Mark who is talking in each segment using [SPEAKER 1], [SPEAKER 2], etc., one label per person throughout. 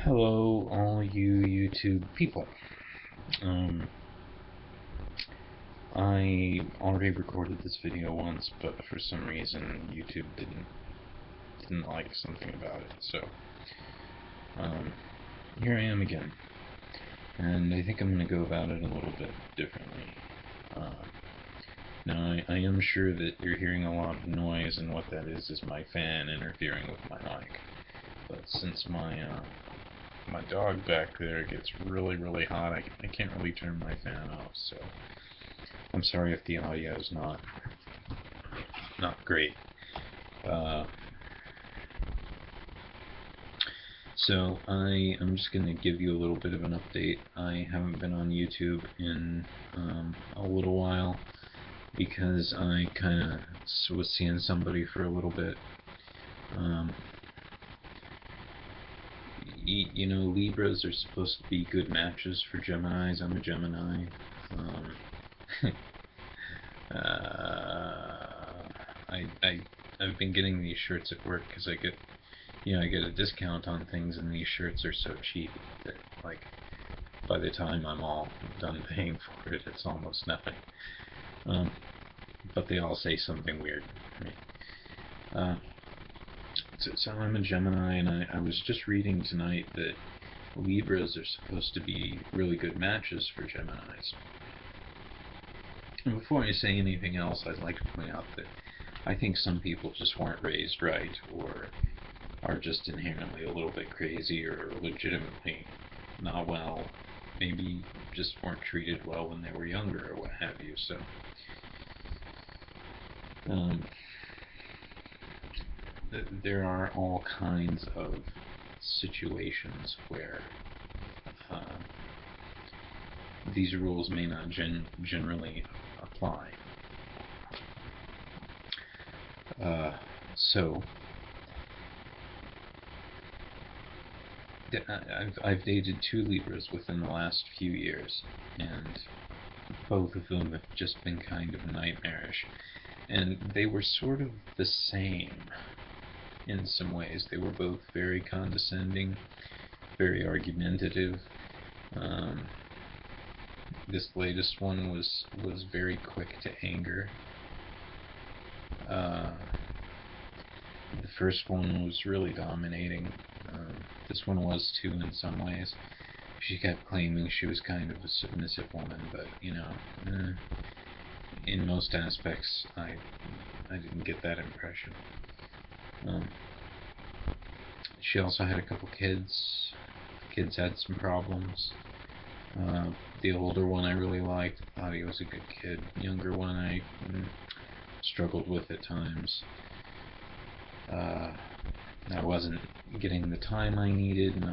[SPEAKER 1] Hello, all you YouTube people. Um, I already recorded this video once, but for some reason YouTube didn't like something about it. So um, here I am again, and I think I'm going to go about it a little bit differently. Now I am sure that you're hearing a lot of noise, and what that is my fan interfering with my mic. But since my dog back there gets really hot, I can't really turn my fan off, so I'm sorry if the audio is not great. So I'm just going to give you a little bit of an update. I haven't been on YouTube in a little while because I kind of was seeing somebody for a little bit. You know, Libras are supposed to be good matches for Geminis. I'm a Gemini. I've been getting these shirts at work because I get a discount on things, and these shirts are so cheap that, like, by the time I'm all done paying for it, it's almost nothing. But they all say something weird. So I'm a Gemini, and I was just reading tonight that Libras are supposed to be really good matches for Geminis. And before I say anything else, I'd like to point out that I think some people just weren't raised right, or are just inherently a little bit crazy, or legitimately not well. Maybe just weren't treated well when they were younger, or what have you. So there are all kinds of situations where these rules may not generally apply. So I've dated 2 Libras within the last few years, and both of them have just been kind of nightmarish. And they were sort of the same in some ways. They were both very condescending, very argumentative. This latest one was very quick to anger. The first one was really dominating. This one was too in some ways. She kept claiming she was kind of a submissive woman, but in most aspects, I didn't get that impression. She also had a couple kids. The kids had some problems. The older one I really liked. Thought he was a good kid. The younger one I struggled with at times. I wasn't getting the time I needed, and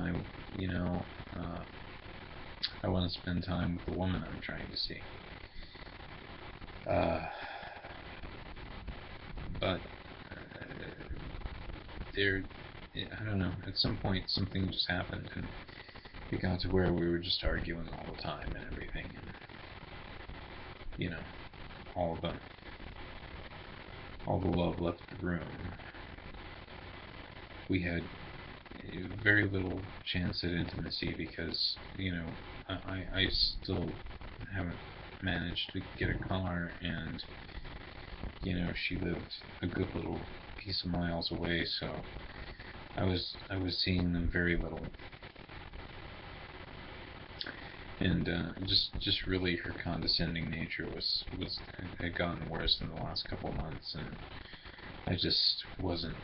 [SPEAKER 1] I want to spend time with the woman I'm trying to see. But I don't know, at some point something just happened, and it got to where we were just arguing all the time and everything, and all the love left the room. We had very little chance at intimacy because, I still haven't managed to get a car, and, she lived a good little piece of miles away, so I was seeing them very little. And just really her condescending nature had gotten worse in the last couple of months, and I just wasn't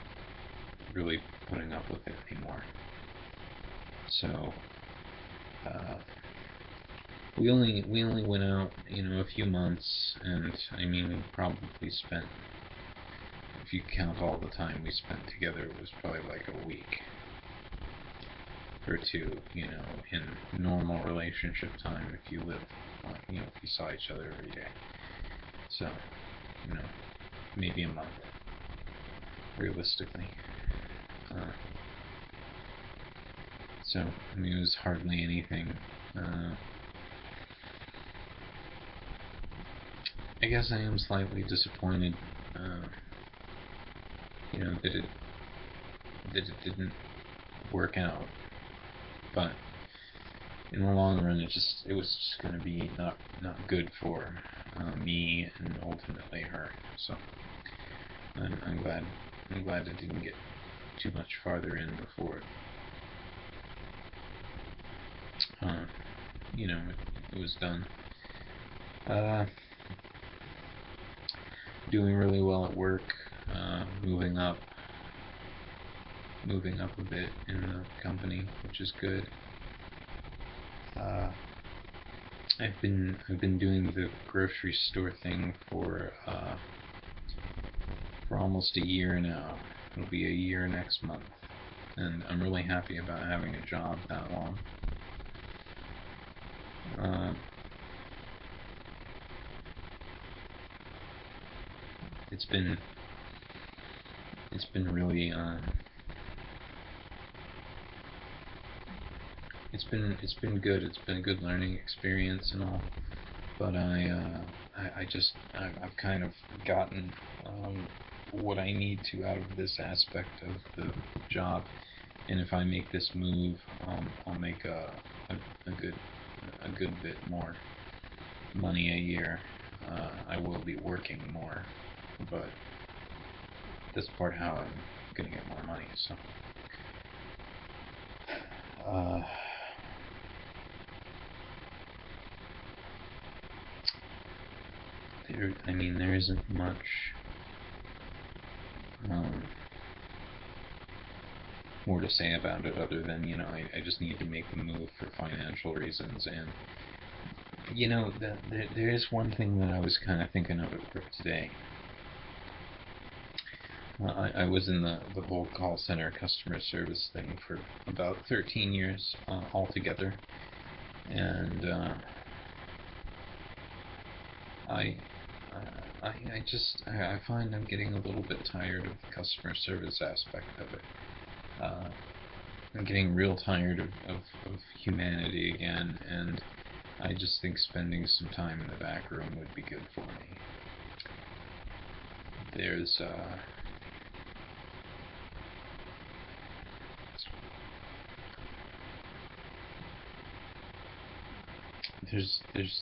[SPEAKER 1] really putting up with it anymore. So we only went out, a few months, and we probably spent, if you count all the time we spent together, it was probably like a week or two, in normal relationship time, if you live, if you saw each other every day. So, maybe a month, realistically. So, it was hardly anything. I guess I am slightly disappointed, that it didn't work out. but in the long run, it was just going to be not good for me and ultimately her. So I'm glad I didn't get too much farther in before uh, it was done. Uh, Doing really well at work, moving up a bit in the company, which is good. Uh, I've been doing the grocery store thing for almost a year now. It'll be a year next month, and I'm really happy about having a job that long. Uh, it's been really it's been good. It's been a good learning experience and all, but I've kind of gotten what I need to out of this aspect of the job, and if I make this move, I'll make a good bit more money a year. I will be working more, but that's part how I'm gonna get more money. So, uh, there isn't much um, more to say about it other than I just need to make the move for financial reasons, and there is one thing that I was kind of thinking of at work today. I was in the whole call center customer service thing for about 13 years altogether, and I, I find I'm getting a little bit tired of the customer service aspect of it. Uh, I'm getting real tired of humanity again, and I just think spending some time in the back room would be good for me. There's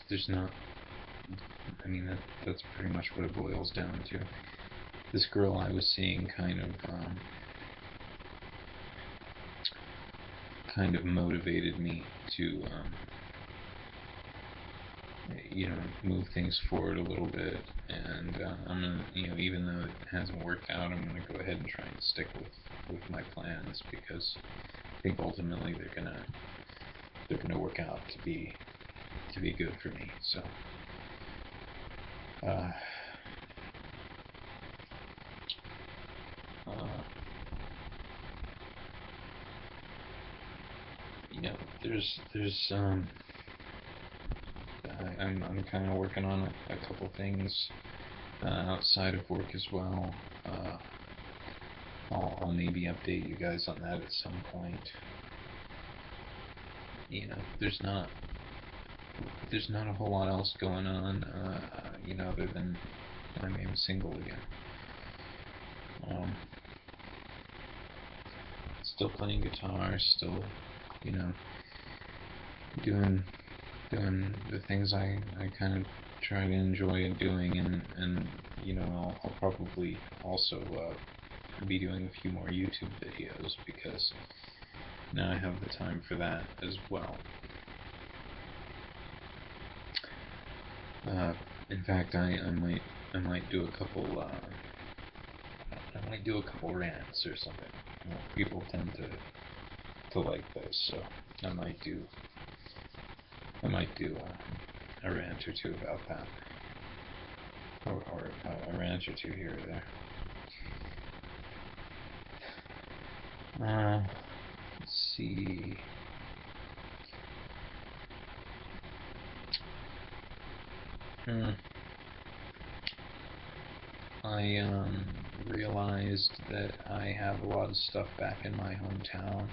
[SPEAKER 1] there's not. I mean that's pretty much what it boils down to. This girl I was seeing kind of motivated me to move things forward a little bit, and I'm gonna, even though it hasn't worked out, I'm gonna go ahead and try and stick with my plans, because I think ultimately they're gonna work out to be good for me. So uh, uh, there's I'm kind of working on a couple things outside of work as well. I'll maybe update you guys on that at some point. There's not a whole lot else going on, other than I am single again. Still playing guitar, still, you know, doing the things I kind of try to enjoy doing, and I'll probably also be doing a few more YouTube videos, because now I have the time for that as well. In fact, I might do a couple rants or something. People tend to like those, so I might do a rant or two about that, or a rant or two here or there. Let's see. I realized that I have a lot of stuff back in my hometown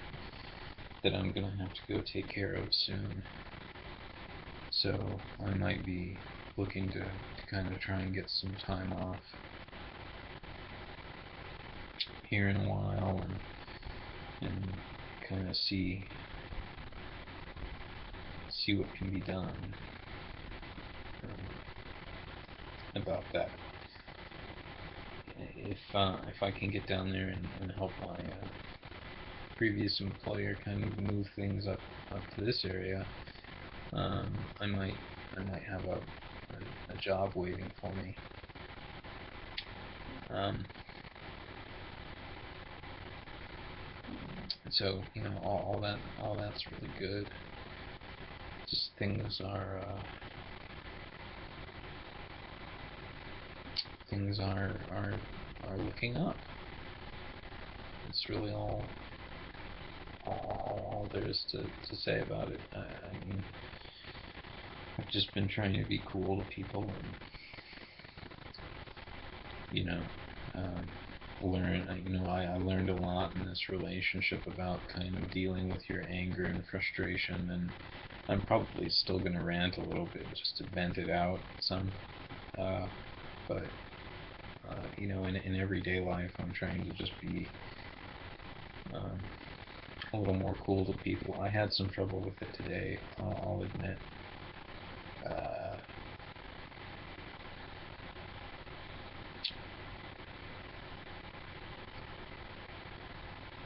[SPEAKER 1] that I'm gonna have to go take care of soon. So I might be looking to kind of try and get some time off here in a while, and kind of see see what can be done about that. If I can get down there and help my previous employer kind of move things up to this area, I might have a job waiting for me. So all that's really good. Just things are looking up. It's really all there is to say about it. I mean, I've just been trying to be cool to people and learn. I learned a lot in this relationship about kind of dealing with your anger and frustration, and I'm probably still going to rant a little bit just to vent it out some. But in everyday life, I'm trying to just be a little more cool to people. I had some trouble with it today, I'll admit.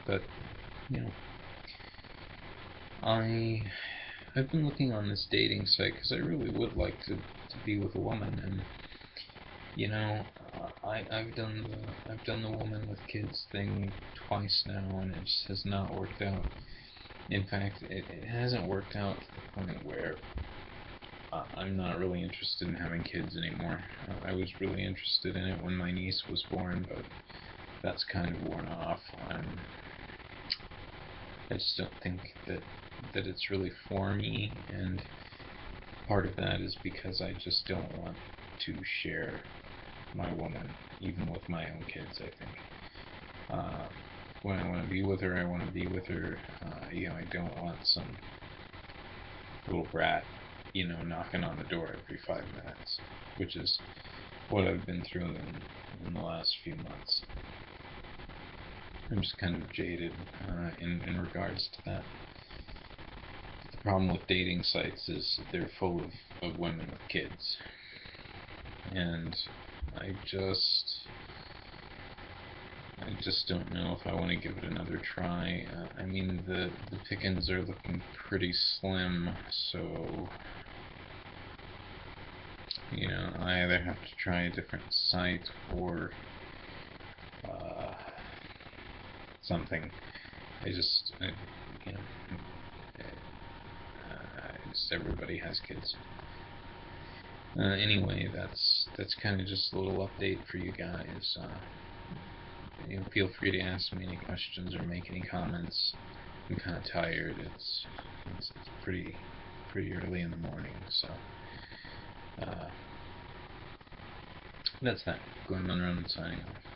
[SPEAKER 1] But I've been looking on this dating site because I really would like to be with a woman, and I've done the woman with kids thing twice now, and it just has not worked out. In fact, it hasn't worked out to the point where I'm not really interested in having kids anymore. I was really interested in it when my niece was born, but that's kind of worn off. I just don't think that it's really for me, and part of that is because I just don't want to share my woman, even with my own kids. I think when I want to be with her, I want to be with her. I don't want some little brat, knocking on the door every 5 minutes, which is what I've been through in the last few months. I'm just kind of jaded in regards to that. The problem with dating sites is they're full of women with kids, and I just don't know if I want to give it another try. I mean, the pickings are looking pretty slim, so I either have to try a different site or something. Everybody has kids. Anyway, that's kind of just a little update for you guys. Feel free to ask me any questions or make any comments. I'm kind of tired. It's pretty early in the morning, so that's that. Going on around and signing off.